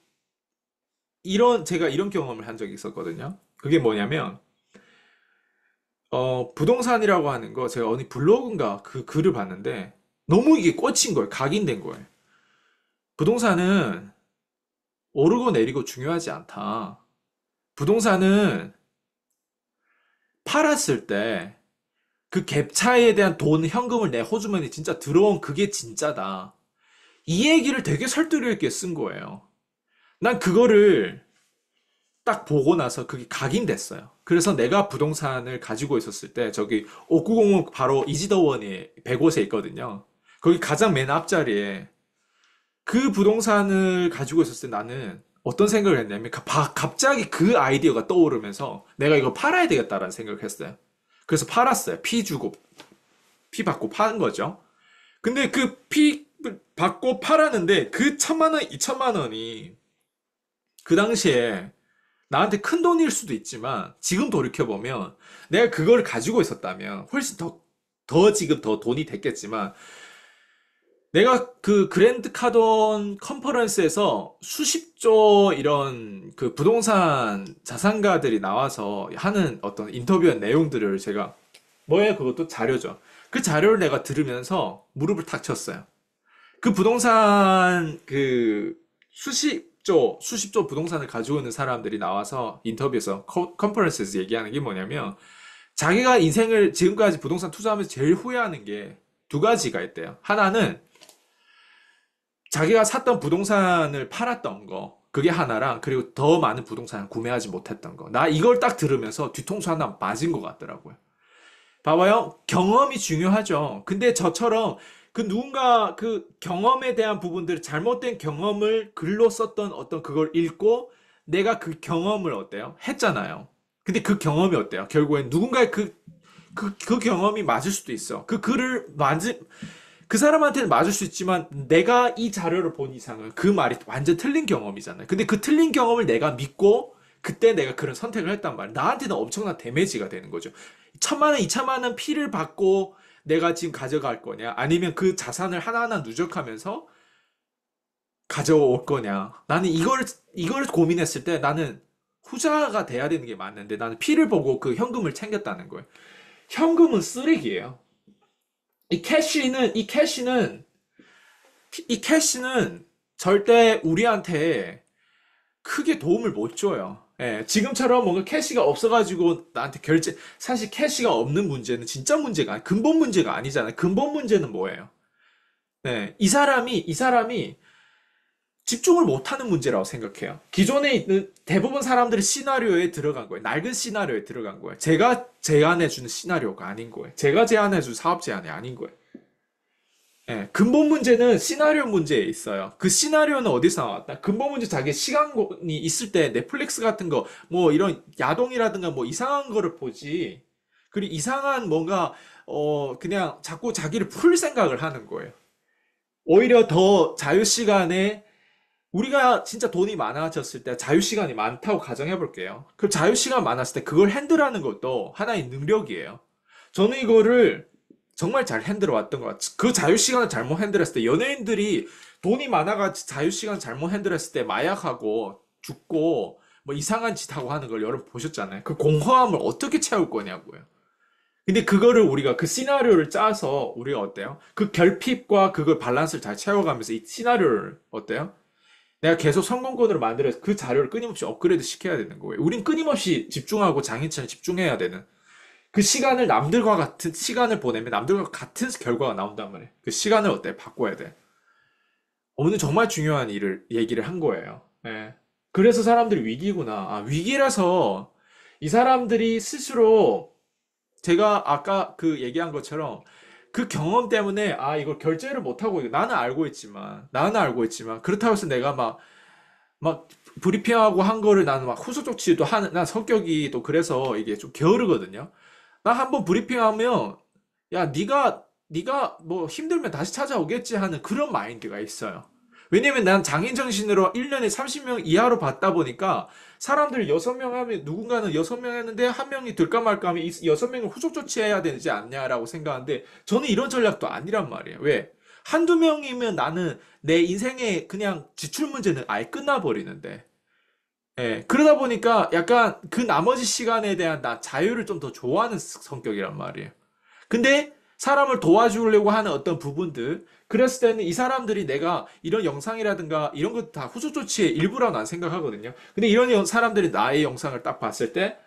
제가 이런 경험을 한 적이 있었거든요. 그게 뭐냐면 부동산이라고 하는 거 제가 어디 블로그인가 그 글을 봤는데 너무 이게 꽂힌 거예요. 각인된 거예요. 부동산은 오르고 내리고 중요하지 않다. 부동산은 팔았을 때 그 갭 차이에 대한 돈, 현금을 내 호주머니 진짜 들어온 그게 진짜다. 이 얘기를 되게 설득력 있게 쓴 거예요. 난 그거를 딱 보고 나서 그게 각인됐어요. 그래서 내가 부동산을 가지고 있었을 때 저기 5905 바로 이지더원이 100곳에 있거든요. 거기 가장 맨 앞자리에 그 부동산을 가지고 있었을 때 나는 어떤 생각을 했냐면 갑자기 그 아이디어가 떠오르면서 내가 이거 팔아야 되겠다라는 생각을 했어요. 그래서 팔았어요. 피 받고 파는 거죠. 근데 그 피 받고 팔았는데 그 1,000만 원, 2,000만 원이 그 당시에 나한테 큰 돈일 수도 있지만 지금 돌이켜보면 내가 그걸 가지고 있었다면 훨씬 더 지금 더 돈이 됐겠지만 내가 그 그랜드 카돈 컨퍼런스에서 수십조 이런 그 부동산 자산가들이 나와서 하는 어떤 인터뷰한 내용들을 제가 뭐예요? 그것도 자료죠. 그 자료를 내가 들으면서 무릎을 탁 쳤어요. 그 부동산 그 수십조 부동산을 가지고 있는 사람들이 나와서 인터뷰에서 컨퍼런스에서 얘기하는 게 뭐냐면 자기가 인생을 지금까지 부동산 투자하면서 제일 후회하는 게 두 가지가 있대요. 하나는 자기가 샀던 부동산을 팔았던 거. 그게 하나랑 그리고 더 많은 부동산을 구매하지 못했던 거. 나 이걸 딱 들으면서 뒤통수 하나 맞은 것 같더라고요. 봐봐요. 경험이 중요하죠. 근데 저처럼 그 누군가 그 경험에 대한 부분들, 잘못된 경험을 글로 썼던 어떤 그걸 읽고 내가 그 경험을 어때요? 했잖아요. 근데 그 경험이 어때요? 결국엔 누군가의 그 경험이 맞을 수도 있어. 그 사람한테는 맞을 수 있지만 내가 이 자료를 본 이상은 그 말이 완전 틀린 경험이잖아요. 근데 그 틀린 경험을 내가 믿고 그때 내가 그런 선택을 했단 말이야. 나한테는 엄청난 데미지가 되는 거죠. 1,000만 원, 2,000만 원 피를 받고 내가 지금 가져갈 거냐? 아니면 그 자산을 하나하나 누적하면서 가져올 거냐? 나는 이걸 고민했을 때 나는 후자가 돼야 되는 게 맞는데 나는 피를 보고 그 현금을 챙겼다는 거예요. 현금은 쓰레기예요. 이 캐시는 절대 우리한테 크게 도움을 못 줘요. 예, 지금처럼 뭔가 캐시가 없어가지고 나한테 사실 캐시가 없는 문제는 진짜 근본 문제가 아니잖아요. 근본 문제는 뭐예요? 네, 이 사람이 집중을 못하는 문제라고 생각해요. 기존에 있는 대부분 사람들이 시나리오에 들어간 거예요. 낡은 시나리오에 들어간 거예요. 제가 제안해주는 시나리오가 아닌 거예요. 제가 제안해준 사업 제안이 아닌 거예요. 예, 근본 문제는 시나리오 문제에 있어요. 그 시나리오는 어디서 나왔다? 근본 문제 자기 시간이 있을 때 넷플릭스 같은 거, 뭐 이런 야동이라든가 뭐 이상한 거를 보지. 그리고 이상한 뭔가, 그냥 자꾸 자기를 풀 생각을 하는 거예요. 오히려 더 자유시간에 우리가 진짜 돈이 많아졌을 때 자유시간이 많다고 가정해 볼게요. 그럼 자유시간 많았을 때 그걸 핸들하는 것도 하나의 능력이에요. 저는 이거를 정말 잘 핸들어 왔던 것 같아요. 그 자유시간을 잘못 핸들했을 때 연예인들이 돈이 많아가지고 자유시간을 잘못 핸들했을 때 마약하고 죽고 뭐 이상한 짓 하고 하는 걸 여러분 보셨잖아요. 그 공허함을 어떻게 채울 거냐고요. 근데 그거를 우리가 그 시나리오를 짜서 우리가 어때요? 그 결핍과 그걸 밸런스를 잘 채워가면서 이 시나리오를 어때요? 내가 계속 성공권으로 만들어서 그 자료를 끊임없이 업그레이드 시켜야 되는 거예요. 우린 끊임없이 집중하고 장인처럼 집중해야 되는 그 시간을 남들과 같은 시간을 보내면 남들과 같은 결과가 나온단 말이에요. 그 시간을 어때? 바꿔야 돼. 오늘 정말 중요한 일을 얘기를 한 거예요. 예. 그래서 사람들이 위기구나. 아, 위기라서 이 사람들이 스스로 제가 아까 그 얘기한 것처럼 그 경험 때문에 아, 이걸 결제를 못하고 나는 알고 있지만 그렇다고 해서 내가 막 브리핑하고 한 거를 나는 막 후속 조치도 하는 난 성격이 또 그래서 이게 좀 게으르거든요. 나 한번 브리핑하면 야 네가 뭐 힘들면 다시 찾아오겠지 하는 그런 마인드가 있어요. 왜냐면 난 장인 정신으로 1년에 30명 이하로 받다 보니까 사람들 6명 하면 누군가는 6명 했는데 한 명이 들까 말까 하면 이 6명을 후속 조치해야 되지 않냐라고 생각하는데 저는 이런 전략도 아니란 말이에요. 왜? 한두 명이면 나는 내 인생의 그냥 지출 문제는 아예 끝나버리는데. 예, 그러다 보니까 약간 그 나머지 시간에 대한 나 자유를 좀 더 좋아하는 성격이란 말이에요. 근데 사람을 도와주려고 하는 어떤 부분들, 그랬을 때는 이 사람들이 내가 이런 영상이라든가 이런 것 다 후속 조치의 일부라고 난 생각하거든요. 근데 이런 사람들이 나의 영상을 딱 봤을 때,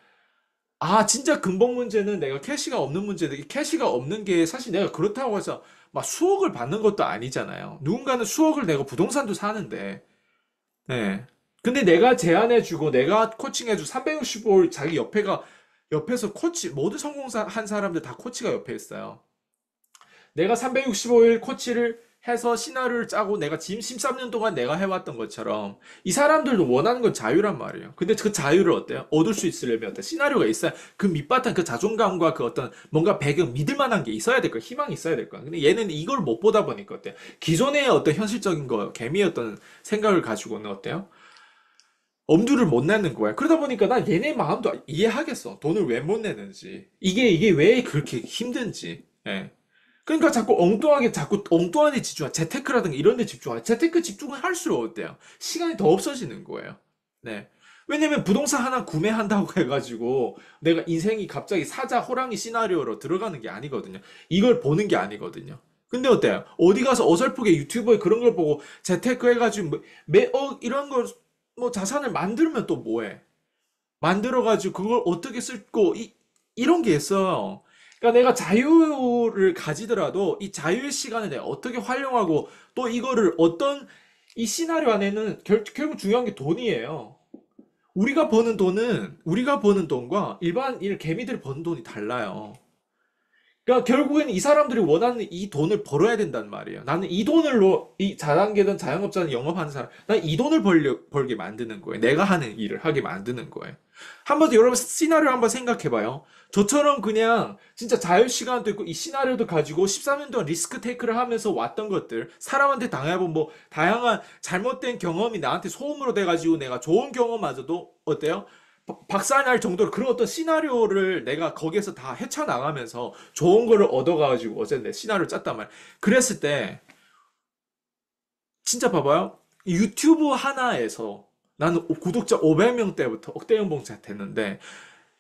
아, 진짜 근본 문제는 내가 캐시가 없는 문제인데, 이 캐시가 없는 게 사실 내가 그렇다고 해서 막 수억을 받는 것도 아니잖아요. 누군가는 수억을 내고 부동산도 사는데, 네. 근데 내가 제안해주고 내가 코칭해주고 365일 자기 옆에서 모든 성공한 사람들 다 코치가 옆에 있어요. 내가 365일 코치를 해서 시나리오를 짜고 내가 지금 13년 동안 내가 해왔던 것처럼 이 사람들도 원하는 건 자유란 말이에요. 근데 그 자유를 어때요? 얻을 수 있으려면 어때? 시나리오가 있어야 그 밑바탕 그 자존감과 그 어떤 뭔가 배경 믿을 만한 게 있어야 될 거야. 희망이 있어야 될 거야. 근데 얘는 이걸 못 보다 보니까 어때요? 기존의 어떤 현실적인 거, 개미의 어떤 생각을 가지고는 어때요? 엄두를 못 내는 거야. 그러다 보니까 난 얘네 마음도 이해하겠어. 돈을 왜 못 내는지. 이게 왜 그렇게 힘든지. 예. 그러니까 자꾸 엉뚱하게 집중하. 재테크라든가 이런 데 집중하. 재테크 집중을 할수록 어때요? 시간이 더 없어지는 거예요. 네. 왜냐면 부동산 하나 구매한다고 해가지고 내가 인생이 갑자기 사자 호랑이 시나리오로 들어가는 게 아니거든요. 이걸 보는 게 아니거든요. 근데 어때요? 어디 가서 어설프게 유튜브에 그런 걸 보고 재테크 해가지고 매억 이런 걸 뭐 자산을 만들면 또 뭐해? 만들어가지고 그걸 어떻게 쓸고 이런 게 있어요. 그러니까 내가 자유를 가지더라도 이 자유의 시간을 내가 어떻게 활용하고 또 이거를 어떤 이 시나리오 안에는 결국 중요한 게 돈이에요. 우리가 버는 돈과 일반 일 개미들이 버는 돈이 달라요. 그러니까 결국에는 이 사람들이 원하는 이 돈을 벌어야 된단 말이에요. 나는 이 돈으로 이 자단계든 자영업자든 영업하는 사람, 난 이 돈을 벌게 만드는 거예요. 내가 하는 일을 하게 만드는 거예요. 한번 여러분 시나리오 한번 생각해봐요. 저처럼 그냥 진짜 자유 시간도 있고 이 시나리오도 가지고 13년 동안 리스크 테이크를 하면서 왔던 것들, 사람한테 당해본 뭐 다양한 잘못된 경험이 나한테 소음으로 돼가지고 내가 좋은 경험마저도 어때요? 박살날 정도로 그런 어떤 시나리오를 내가 거기에서 다 헤쳐나가면서 좋은 거를 얻어가지고 어쨌든 내 시나리오를 짰단 말이야. 그랬을 때 진짜 봐봐요. 유튜브 하나에서 나는 구독자 500명 때부터 억대 연봉자 됐는데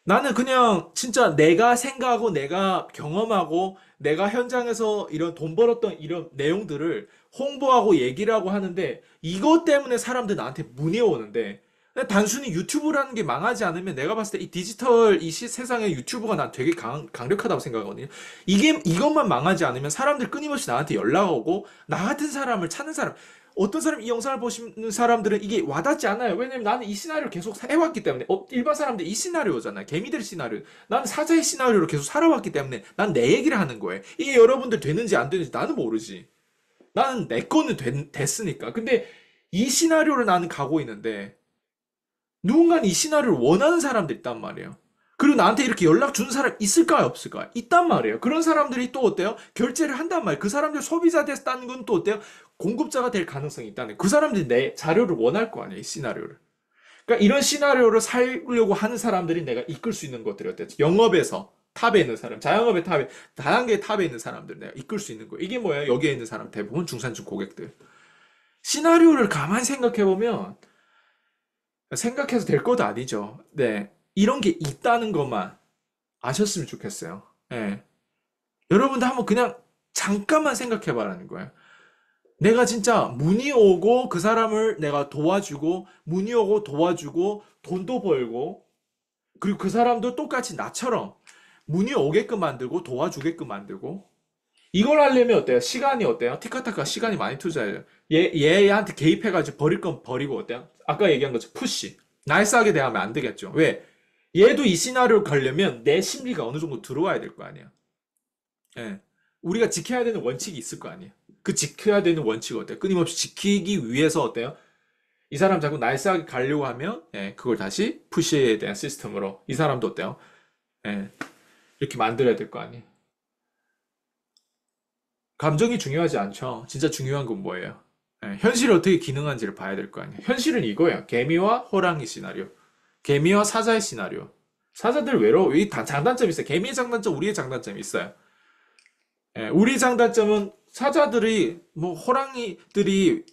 나는 그냥 진짜 내가 생각하고 내가 경험하고 내가 현장에서 이런 돈 벌었던 이런 내용들을 홍보하고 얘기를 하고 하는데 이것 때문에 사람들 나한테 문의 오는데 단순히 유튜브라는 게 망하지 않으면 내가 봤을 때 이 디지털 세상의 유튜브가 난 되게 강력하다고 생각하거든요. 이것만 망하지 않으면 사람들 끊임없이 나한테 연락 오고 나 같은 사람을 찾는 사람 어떤 사람 이 영상을 보시는 사람들은 이게 와닿지 않아요. 왜냐면 나는 이 시나리오를 계속 해왔기 때문에 일반 사람들 이 시나리오잖아요. 개미들 시나리오. 나는 사자의 시나리오를 계속 살아왔기 때문에 난 내 얘기를 하는 거예요. 이게 여러분들 되는지 안 되는지 나는 모르지. 나는 내 거는 됐으니까. 근데 이 시나리오를 나는 가고 있는데 누군가는 이 시나리오를 원하는 사람도 있단 말이에요. 그리고 나한테 이렇게 연락 주는 사람 있을까요, 없을까요? 있단 말이에요. 그런 사람들이 또 어때요? 결제를 한단 말이에요. 그 사람들 소비자 됐다는 건 또 어때요? 공급자가 될 가능성이 있다는 거예요. 그 사람들이 내 자료를 원할 거 아니에요, 이 시나리오를. 그러니까 이런 시나리오를 살려고 하는 사람들이 내가 이끌 수 있는 것들이 어때요? 영업에서 탑에 있는 사람, 자영업의 탑에, 다단계 탑에 있는 사람들 내가 이끌 수 있는 거예요. 이게 뭐예요? 여기에 있는 사람 대부분 중산층 고객들. 시나리오를 가만히 생각해보면 생각해서 될 것도 아니죠. 네. 이런 게 있다는 것만 아셨으면 좋겠어요. 예. 여러분도 한번 그냥 잠깐만 생각해 봐라는 거예요. 내가 진짜 문의 오고 그 사람을 내가 도와주고, 문의 오고 도와주고, 돈도 벌고, 그리고 그 사람도 똑같이 나처럼 문의 오게끔 만들고, 도와주게끔 만들고, 이걸 하려면 어때요? 시간이 어때요? 티카타카 시간이 많이 투자해요. 얘한테 개입해가지고 버릴 건 버리고 어때요? 아까 얘기한 것처럼 푸시. 나이스하게 대하면 안 되겠죠. 왜? 얘도 이 시나리오를 가려면 내 심리가 어느 정도 들어와야 될 거 아니에요. 예. 우리가 지켜야 되는 원칙이 있을 거 아니에요. 그 지켜야 되는 원칙 어때요? 끊임없이 지키기 위해서 어때요? 이 사람 자꾸 나이스하게 가려고 하면, 예, 그걸 다시 푸시에 대한 시스템으로 이 사람도 어때요? 예, 이렇게 만들어야 될 거 아니에요. 감정이 중요하지 않죠. 진짜 중요한 건 뭐예요? 예, 현실이 어떻게 기능한지를 봐야 될 거 아니에요. 현실은 이거예요. 개미와 호랑이 시나리오. 개미와 사자의 시나리오. 사자들 외로워. 이 장단점이 있어요. 개미의 장단점, 우리의 장단점이 있어요. 예, 우리 장단점은 사자들이, 뭐, 호랑이들이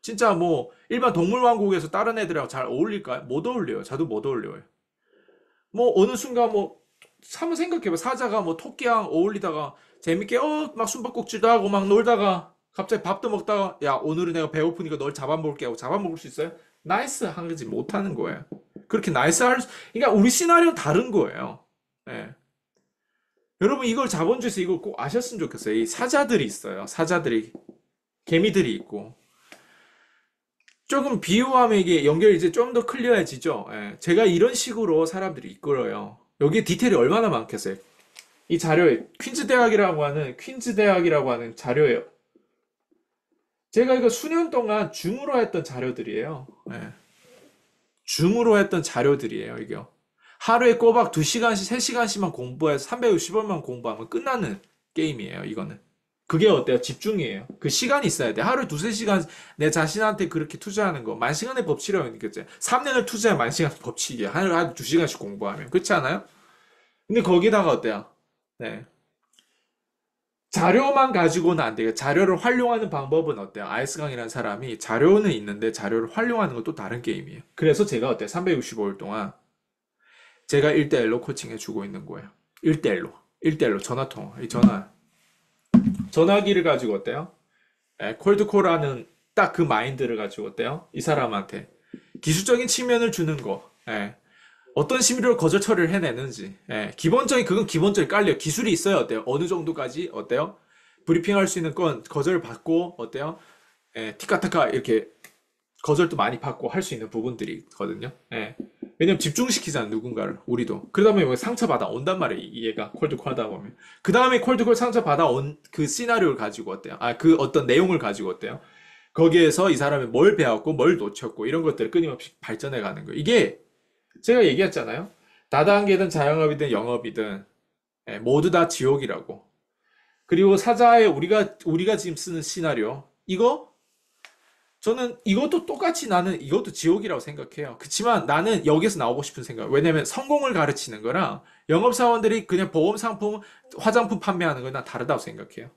진짜 뭐, 일반 동물왕국에서 다른 애들하고 잘 어울릴까요? 못 어울려요. 저도 못 어울려요. 뭐, 어느 순간 뭐, 한번 생각해봐. 사자가 뭐, 토끼랑 어울리다가 재밌게, 막 숨바꼭질도 하고 막 놀다가 갑자기 밥도 먹다가, 야, 오늘은 내가 배고프니까 널 잡아먹을게 하고 잡아먹을 수 있어요? 나이스 하지 못하는 거예요. 그렇게 나이스 그러니까 우리 시나리오는 다른 거예요. 예. 여러분 이걸 자본주의에서 이걸 꼭 아셨으면 좋겠어요. 이 사자들이 있어요. 사자들이 개미들이 있고 조금 비유하면 이게 연결이 이제 좀 더 클리어해지죠. 예. 제가 이런 식으로 사람들이 이끌어요. 여기에 디테일이 얼마나 많겠어요. 이 자료에 퀸즈 대학이라고 하는 자료예요. 제가 이거 수년 동안 줌으로 했던 자료들이에요. 예. 줌으로 했던 자료들이에요, 이게. 하루에 꼬박 2시간씩, 3시간씩만 공부해서 360원만 공부하면 끝나는 게임이에요, 이거는. 그게 어때요? 집중이에요. 그 시간이 있어야 돼. 하루에 2~3시간 내 자신한테 그렇게 투자하는 거. 만시간의 법칙이라고 그랬죠. 3년을 투자해 만시간의 법칙이에요. 하루에 2시간씩 공부하면. 그렇지 않아요? 근데 거기다가 어때요? 네. 자료만 가지고는 안 돼요. 자료를 활용하는 방법은 어때요? 아이스강이라는 사람이 자료는 있는데 자료를 활용하는 건 또 다른 게임이에요. 그래서 제가 어때요? 365일 동안 제가 1대1로 코칭해 주고 있는 거예요. 1대1로. 1대1로 전화통화. 이 전화기를 가지고 어때요? 콜드콜하는 딱 그 마인드를 가지고 어때요? 이 사람한테 기술적인 측면을 주는 거. 어떤 심리로 거절 처리를 해내는지. 기본적인 그건 기본적인 깔려. 기술이 있어요. 어때요? 어느 정도까지 어때요? 브리핑할 수 있는 건 거절 받고 어때요? 티카타카 이렇게 거절도 많이 받고 할 수 있는 부분들이 있거든요. 왜냐면 집중시키잖아, 누군가를. 우리도. 그 다음에 상처받아 온단 말이에요. 얘가 콜드콜 하다 보면. 그 다음에 콜드콜 상처받아 온 그 시나리오를 가지고 어때요? 그 어떤 내용을 가지고 어때요? 거기에서 이 사람이 뭘 배웠고, 뭘 놓쳤고, 이런 것들을 끊임없이 발전해 가는 거예요. 이게 제가 얘기했잖아요. 다단계든 자영업이든 영업이든 모두 다 지옥이라고. 그리고 사자의 우리가 지금 쓰는 시나리오. 이거 저는 이것도 똑같이 나는 이것도 지옥이라고 생각해요. 그치만 나는 여기서 나오고 싶은 생각. 왜냐면 성공을 가르치는 거랑 영업사원들이 그냥 보험 상품, 화장품 판매하는 거랑 다르다고 생각해요.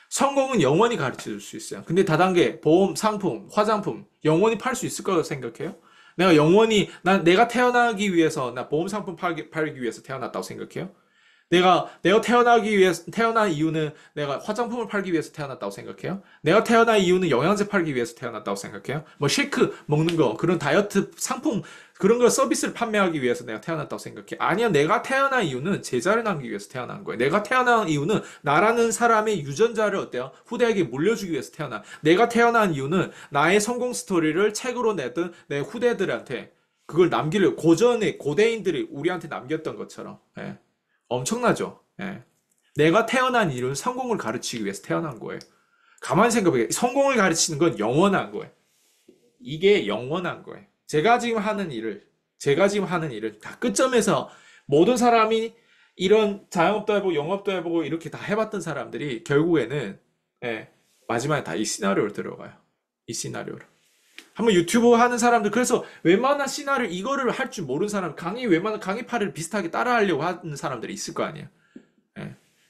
성공은 영원히 가르쳐 줄 수 있어요. 근데 다단계, 보험, 상품, 화장품, 영원히 팔 수 있을 거라고 생각해요? 내가 태어나기 위해서, 나 보험 상품 팔기 위해서 태어났다고 생각해요? 내가 태어난 이유는 내가 화장품을 팔기 위해서 태어났다고 생각해요? 내가 태어난 이유는 영양제 팔기 위해서 태어났다고 생각해요? 뭐 쉐이크 먹는 거, 그런 다이어트 상품, 그런 걸 서비스를 판매하기 위해서 내가 태어났다고 생각해. 아니야, 내가 태어난 이유는 제자를 남기기 위해서 태어난 거예요. 내가 태어난 이유는 나라는 사람의 유전자를 어때요? 후대에게 물려주기 위해서 태어난. 내가 태어난 이유는 나의 성공 스토리를 책으로 내든 내 후대들한테 그걸 고전의 고대인들이 우리한테 남겼던 것처럼. 엄청나죠? 내가 태어난 이유는 성공을 가르치기 위해서 태어난 거예요. 가만히 생각해. 성공을 가르치는 건 영원한 거예요. 이게 영원한 거예요. 제가 지금 하는 일을 다 끝점에서 모든 사람이 이런 자영업도 해보고 영업도 해보고 이렇게 다 해봤던 사람들이 결국에는 마지막에 다 이 시나리오로 들어가요. 이 시나리오로. 한번 유튜브 하는 사람들 그래서 웬만한 시나리오 이거를 할 줄 모르는 사람 웬만한 강의파를 비슷하게 따라하려고 하는 사람들이 있을 거 아니에요.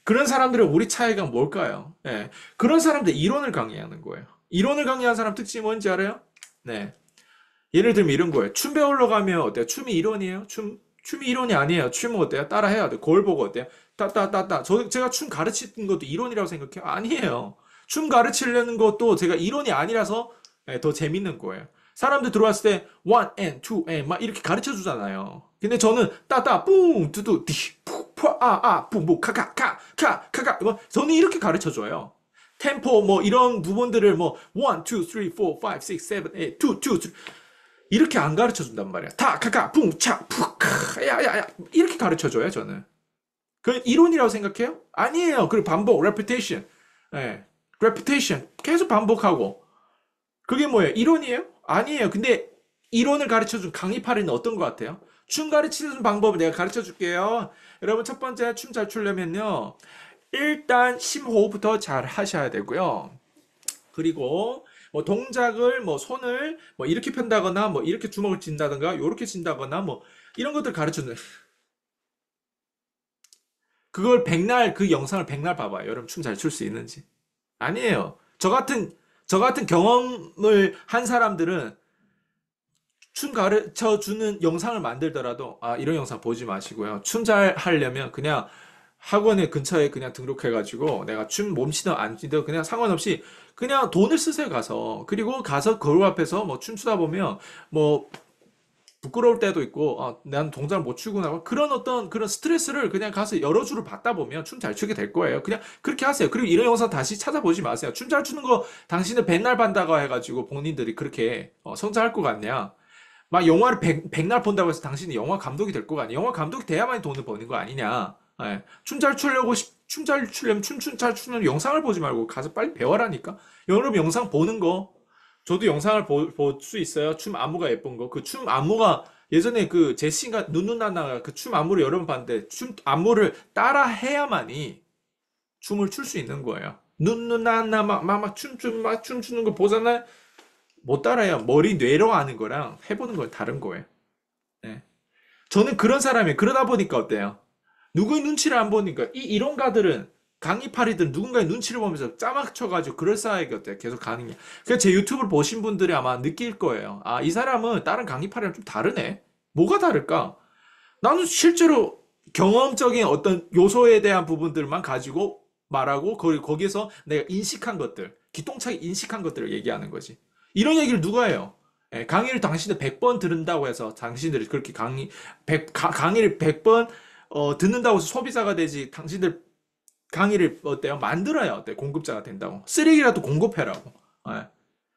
그런 사람들은 우리 차이가 뭘까요? 그런 사람들 이론을 강의하는 거예요. 이론을 강의하는 사람 특징이 뭔지 알아요? 네. 예를 들면 이런 거예요. 춤 배우러 가면 어때요? 춤이 이론이에요? 춤이 이론이 아니에요. 춤은 어때요? 따라 해야 돼. 거울 보고 어때요? 따따따따. 제가 춤 가르치는 것도 이론이라고 생각해요? 아니에요. 춤 가르치려는 것도 제가 이론이 아니라서 더 재밌는 거예요. 사람들 들어왔을 때 one and two and 막 이렇게 가르쳐 주잖아요. 근데 저는 따따 뿡 두두 디 푹 뭐, 뭐, 저는 이렇게 가르쳐 줘요. 템포, 뭐, 이런 부분들을 뭐, 1, 2, 3, 4, 5, 6, 7, 8, 2, 2, 3. 이렇게 안 가르쳐 준단 말이야. 야야야. 이렇게 가르쳐 줘요, 저는. 그 이론이라고 생각해요? 아니에요. 그리고 반복, repetition. 예. repetition. 계속 반복하고. 그게 뭐예요? 이론이에요? 아니에요. 근데 이론을 가르쳐 준 강의파리는 어떤 것 같아요? 춤 가르치는 방법을 내가 가르쳐 줄게요. 여러분, 첫 번째 춤 잘 추려면요. 일단 심호흡부터 잘 하셔야 되고요. 그리고 뭐 동작을 뭐 손을 뭐 이렇게 편다거나 뭐 이렇게 주먹을 쥔다든가 이렇게 쥔다거나 뭐 이런 것들 가르쳐 주는 그걸 백날 그 영상을 백날 봐봐요. 여러분 춤 잘 출 수 있는지. 아니에요. 저 같은 경험을 한 사람들은 춤 가르쳐 주는 영상을 만들더라도 아 이런 영상 보지 마시고요. 춤 잘 하려면 그냥 학원에 근처에 그냥 등록해가지고 내가 춤 몸치든 안 치든 그냥 상관없이 그냥 돈을 쓰세요 가서 그리고 가서 거울 앞에서 뭐 춤추다 보면 뭐 부끄러울 때도 있고 난 동작을 못 추구나 그런 어떤 그런 스트레스를 그냥 가서 여러 주를 받다 보면 춤 잘 추게 될 거예요. 그냥 그렇게 하세요. 그리고 이런 영상 다시 찾아보지 마세요. 춤 잘 추는 거 당신은 백날 반다고 해가지고 본인들이 그렇게 성장할 것 같냐? 막 영화를 백날 본다고 해서 당신이 영화 감독이 될 거가 아니야. 영화 감독이 돼야만 돈을 버는 거 아니냐. 예. 춤 잘 추려면 춤 잘 추는 영상을 보지 말고 가서 빨리 배워라니까. 여러분 영상 보는 거, 저도 영상을 볼 수 있어요. 춤 안무가 예쁜 거. 그 춤 안무가 예전에 그 제시가 누누나나가 그 춤 안무를 여러 번 봤는데 춤 안무를 따라 해야만이 춤을 출 수 있는 거예요. 누누나나 막 춤추는 거 보잖아요. 못 따라해요. 머리 뇌로 아는 거랑 해보는 건 다른 거예요. 예. 저는 그런 사람이 그러다 보니까 어때요? 누구의 눈치를 안 보니까 이 이론가들은 강의파리들 누군가의 눈치를 보면서 짜맞춰가지고 그럴싸하게 어때요? 계속 가는 게. 그래서 제 유튜브를 보신 분들이 아마 느낄 거예요. 아, 이 사람은 다른 강의파리랑 좀 다르네. 뭐가 다를까? 나는 실제로 경험적인 어떤 요소에 대한 부분들만 가지고 말하고 거기에서 내가 인식한 것들, 기똥차게 인식한 것들을 얘기하는 거지. 이런 얘기를 누가 해요? 예, 강의를 당신들 100번 들은다고 해서 당신들이 그렇게 강의를 100번 듣는다고 해서 소비자가 되지 당신들 강의를 어때요? 만들어야 어때? 공급자가 된다고. 쓰레기라도 공급해라고. 예.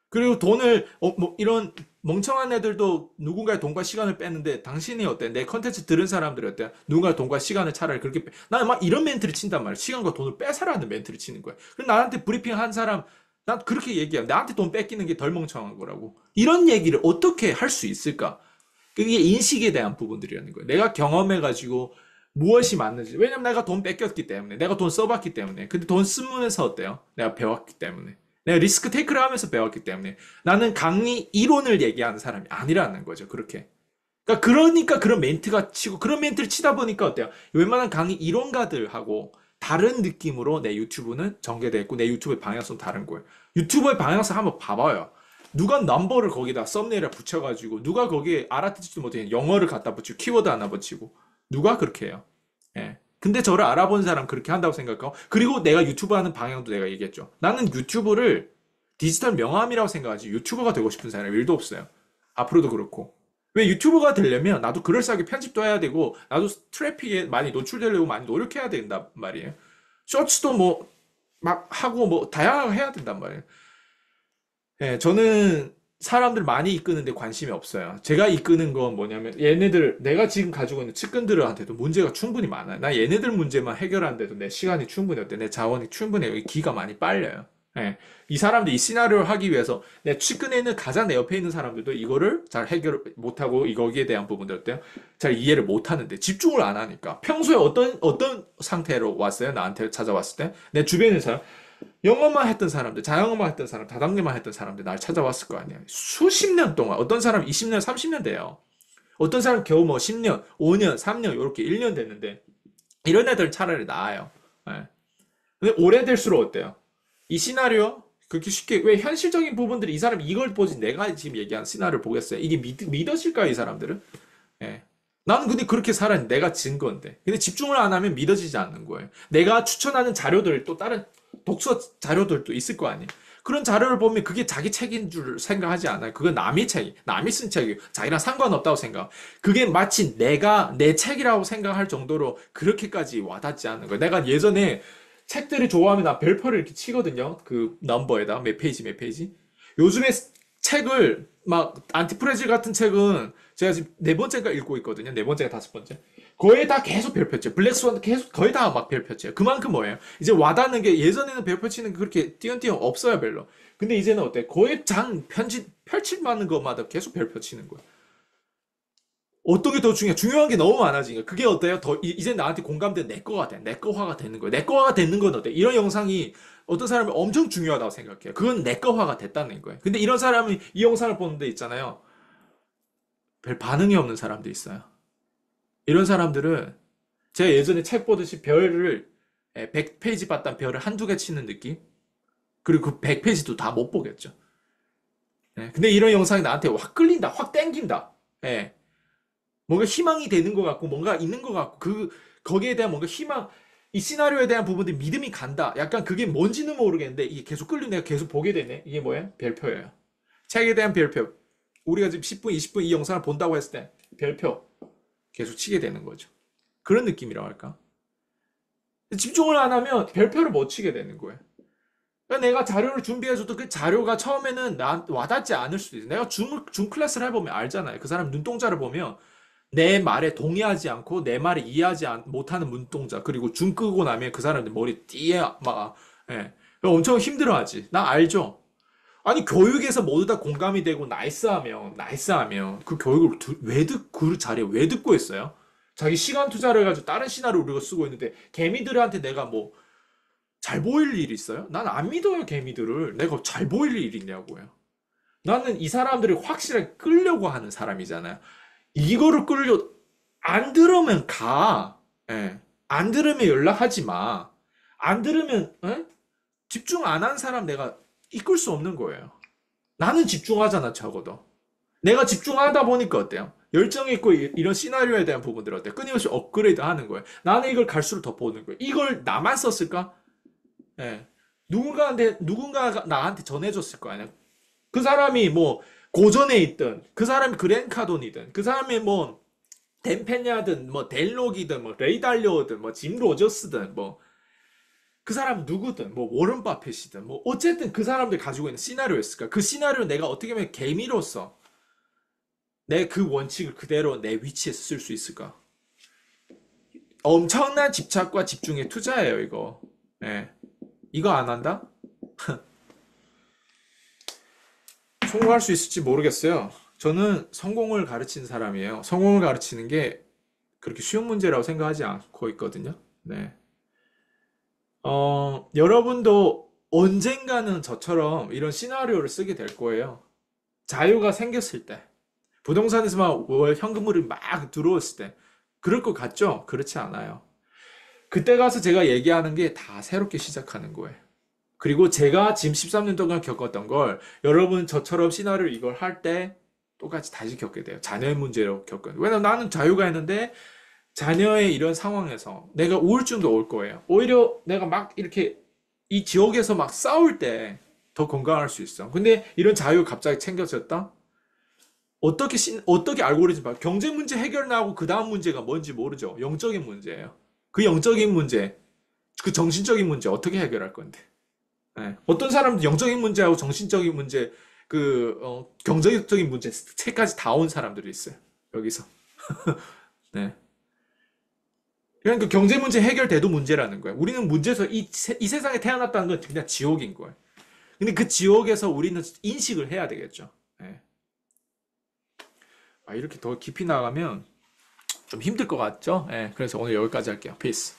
그리고 돈을 뭐 이런 멍청한 애들도 누군가의 돈과 시간을 뺐는데 당신이 어때? 내 컨텐츠 들은 사람들이 어때? 누군가의 돈과 시간을 차라리 그렇게 나는 막 이런 멘트를 친단 말이야. 시간과 돈을 뺏어라는 멘트를 치는 거야. 그럼 나한테 브리핑 한 사람 난 그렇게 얘기해. 나한테 돈 뺏기는 게 덜 멍청한 거라고. 이런 얘기를 어떻게 할 수 있을까? 그게 인식에 대한 부분들이라는 거예요. 내가 경험해가지고 무엇이 맞는지. 왜냐면 내가 돈 뺏겼기 때문에. 내가 돈 써봤기 때문에. 근데 돈 쓰면서 어때요? 내가 배웠기 때문에. 내가 리스크 테이크를 하면서 배웠기 때문에. 나는 강의 이론을 얘기하는 사람이 아니라는 거죠. 그렇게. 그러니까 그런 멘트가 치고, 그런 멘트를 치다 보니까 어때요? 웬만한 강의 이론가들하고 다른 느낌으로 내 유튜브는 전개되어 있고, 내 유튜브의 방향성은 다른 거예요. 유튜브의 방향성 한번 봐봐요. 누가 넘버를 거기다 썸네일에 붙여가지고, 누가 거기에 알아듣지도 못해 영어를 갖다 붙이고, 키워드 하나 붙이고, 누가 그렇게 해요? 예. 근데 저를 알아본 사람 그렇게 한다고 생각하고, 그리고 내가 유튜브 하는 방향도 내가 얘기했죠. 나는 유튜브를 디지털 명함이라고 생각하지, 유튜버가 되고 싶은 사람이 일도 없어요. 앞으로도 그렇고. 왜 유튜버가 되려면 나도 그럴싸하게 편집도 해야 되고, 나도 트래픽에 많이 노출되려고 많이 노력해야 된단 말이에요. 쇼츠도 뭐, 막 하고 뭐, 다양하게 해야 된단 말이에요. 예, 저는 사람들 많이 이끄는데 관심이 없어요. 제가 이끄는 건 뭐냐면 얘네들 내가 지금 가지고 있는 측근들한테도 문제가 충분히 많아요. 나 얘네들 문제만 해결하는데도 내 시간이 충분히 어때? 내 자원이 충분해. 여기 기가 많이 빨려요. 예, 이 사람들 이 시나리오를 하기 위해서 내 측근에 있는 가장 내 옆에 있는 사람들도 이거를 잘 해결 못하고 이거기에 대한 부분들 어때요? 잘 이해를 못하는데 집중을 안 하니까 평소에 어떤 상태로 왔어요? 나한테 찾아왔을 때 내 주변에 있는 사람 영어만 했던 사람들, 자영어만 했던 사람, 다단계만 했던 사람들 날 찾아왔을 거 아니야. 수십 년 동안, 어떤 사람 20년, 30년 돼요. 어떤 사람 겨우 뭐 10년, 5년, 3년, 이렇게 1년 됐는데, 이런 애들은 차라리 나아요. 예. 근데 오래될수록 어때요? 이 시나리오? 그렇게 쉽게, 왜 현실적인 부분들이 이 사람이 이걸 보지 내가 지금 얘기한 시나리오를 보겠어요? 이게 믿어질까요, 이 사람들은? 예. 나는 근데 그렇게 살았는데, 내가 증거인데. 근데 집중을 안 하면 믿어지지 않는 거예요. 내가 추천하는 자료들, 또 다른 독서 자료들도 있을 거 아니에요. 그런 자료를 보면 그게 자기 책인 줄 생각하지 않아요. 그건 남의 책이, 남이 쓴 책이 자기랑 상관없다고 생각. 그게 마치 내가 내 책이라고 생각할 정도로 그렇게까지 와닿지 않는 거예요. 내가 예전에 책들을 좋아하면 나 별표를 이렇게 치거든요. 그 넘버에다 몇 페이지 몇 페이지. 요즘에 책을 막 안티프레질 같은 책은 제가 지금 네 번째가 읽고 있거든요. 네 번째가 다섯 번째. 거의 다 계속 별표죠. 블랙스완 계속 거의 다 막 별표죠. 그만큼 뭐예요? 이제 와닿는 게 예전에는 별표 치는 게 그렇게 띄엄띄엄 없어요, 별로. 근데 이제는 어때? 거의 장 편집 펼칠 만한 것마다 계속 별표 치는 거예요. 어떤 게 더 중요해? 중요한 게 너무 많아지니까 그게 어때요? 더 이제 나한테 공감돼 내 거가 돼. 내 거화가 되는 거예요. 내 거화가 되는 건 어때? 이런 영상이 어떤 사람이 엄청 중요하다고 생각해요. 그건 내 거화가 됐다는 거예요. 근데 이런 사람이 이 영상을 보는데 있잖아요. 별 반응이 없는 사람도 있어요. 이런 사람들은 제가 예전에 책 보듯이 별을 100페이지 봤던 별을 한두 개 치는 느낌? 그리고 그 100페이지도 다 못 보겠죠. 예, 근데 이런 영상이 나한테 확 끌린다, 확 땡긴다. 예, 뭔가 희망이 되는 것 같고, 뭔가 있는 것 같고, 거기에 대한 뭔가 희망, 이 시나리오에 대한 부분들 믿음이 간다. 약간 그게 뭔지는 모르겠는데, 이게 계속 끌리고 내가 계속 보게 되네. 이게 뭐야? 별표예요. 책에 대한 별표. 우리가 지금 10분, 20분 이 영상을 본다고 했을 때, 별표. 계속 치게 되는 거죠. 그런 느낌이라고 할까? 집중을 안 하면 별표를 못 치게 되는 거예요. 그러니까 내가 자료를 준비해줘도 그 자료가 처음에는 나 와닿지 않을 수도 있어. 내가 줌 클래스를 해보면 알잖아요. 그 사람 눈동자를 보면 내 말에 동의하지 않고 내 말에 이해하지 못하는 눈동자. 그리고 줌 끄고 나면 그 사람들 머리 띠에 막, 예. 엄청 힘들어하지. 나 알죠? 아니, 교육에서 모두 다 공감이 되고 나이스하면 그 교육을 그 자리에 왜 듣고 있어요? 자기 시간 투자를 해가지고 다른 시나리오 우리가 쓰고 있는데 개미들한테 내가 뭐 잘 보일 일 있어요? 난 안 믿어요, 개미들을. 내가 잘 보일 일 있냐고요. 나는 이 사람들이 확실하게 끌려고 하는 사람이잖아요. 이거를 안 들으면 가. 예. 안 들으면 연락하지 마. 안 들으면, 예? 집중 안 한 사람 내가 이끌 수 없는 거예요. 나는 집중하잖아, 적어도. 내가 집중하다 보니까 어때요? 열정이 있고 이런 시나리오에 대한 부분들 어때요? 끊임없이 업그레이드 하는 거예요. 나는 이걸 갈수록 더 보는 거예요. 이걸 나만 썼을까? 예. 누군가가 나한테 전해줬을 거 아니야. 그 사람이 뭐 고전에 있든, 그 사람이 그랜카돈이든, 그 사람이 뭐 댄페냐든, 뭐 델록이든, 뭐 레이달리오든, 뭐 짐 로저스든, 뭐 그 사람 누구든, 뭐 워런 바핏이든, 뭐 어쨌든 그 사람들 가지고 있는 시나리오였을까? 그 시나리오 내가 어떻게 보면 개미로서 내 그 원칙을 그대로 내 위치에서 쓸 수 있을까? 엄청난 집착과 집중의 투자예요, 이거. 예. 이거 안 한다? 성공할 수 있을지 모르겠어요. 저는 성공을 가르치는 사람이에요. 성공을 가르치는 게 그렇게 쉬운 문제라고 생각하지 않고 있거든요. 네. 여러분도 언젠가는 저처럼 이런 시나리오를 쓰게 될 거예요. 자유가 생겼을 때, 부동산에서만 월 현금물이 막 들어왔을 때, 그럴 것 같죠? 그렇지 않아요. 그때 가서 제가 얘기하는 게 다 새롭게 시작하는 거예요. 그리고 제가 지금 13년 동안 겪었던 걸 여러분 저처럼 시나리오 이걸 할 때 똑같이 다시 겪게 돼요. 자녀의 문제로 겪은. 왜냐면 나는 자유가 있는데 자녀의 이런 상황에서 내가 우울증도 올 거예요. 오히려 내가 막 이렇게 이 지옥에서 막 싸울 때 더 건강할 수 있어. 근데 이런 자유 갑자기 챙겨졌다? 어떻게 알고리즘 봐? 경제 문제 해결 나하고 그 다음 문제가 뭔지 모르죠. 영적인 문제예요. 그 영적인 문제, 그 정신적인 문제 어떻게 해결할 건데? 네. 어떤 사람도 영적인 문제하고 정신적인 문제, 경제적인 문제 세 가지 다 온 사람들이 있어요. 여기서. 네. 그러니까 경제 문제 해결돼도 문제라는 거예요. 우리는 문제에서 이 세상에 태어났다는 건 그냥 지옥인 거예요. 근데 그 지옥에서 우리는 인식을 해야 되겠죠. 네. 이렇게 더 깊이 나가면 좀 힘들 것 같죠? 네. 그래서 오늘 여기까지 할게요. 피스.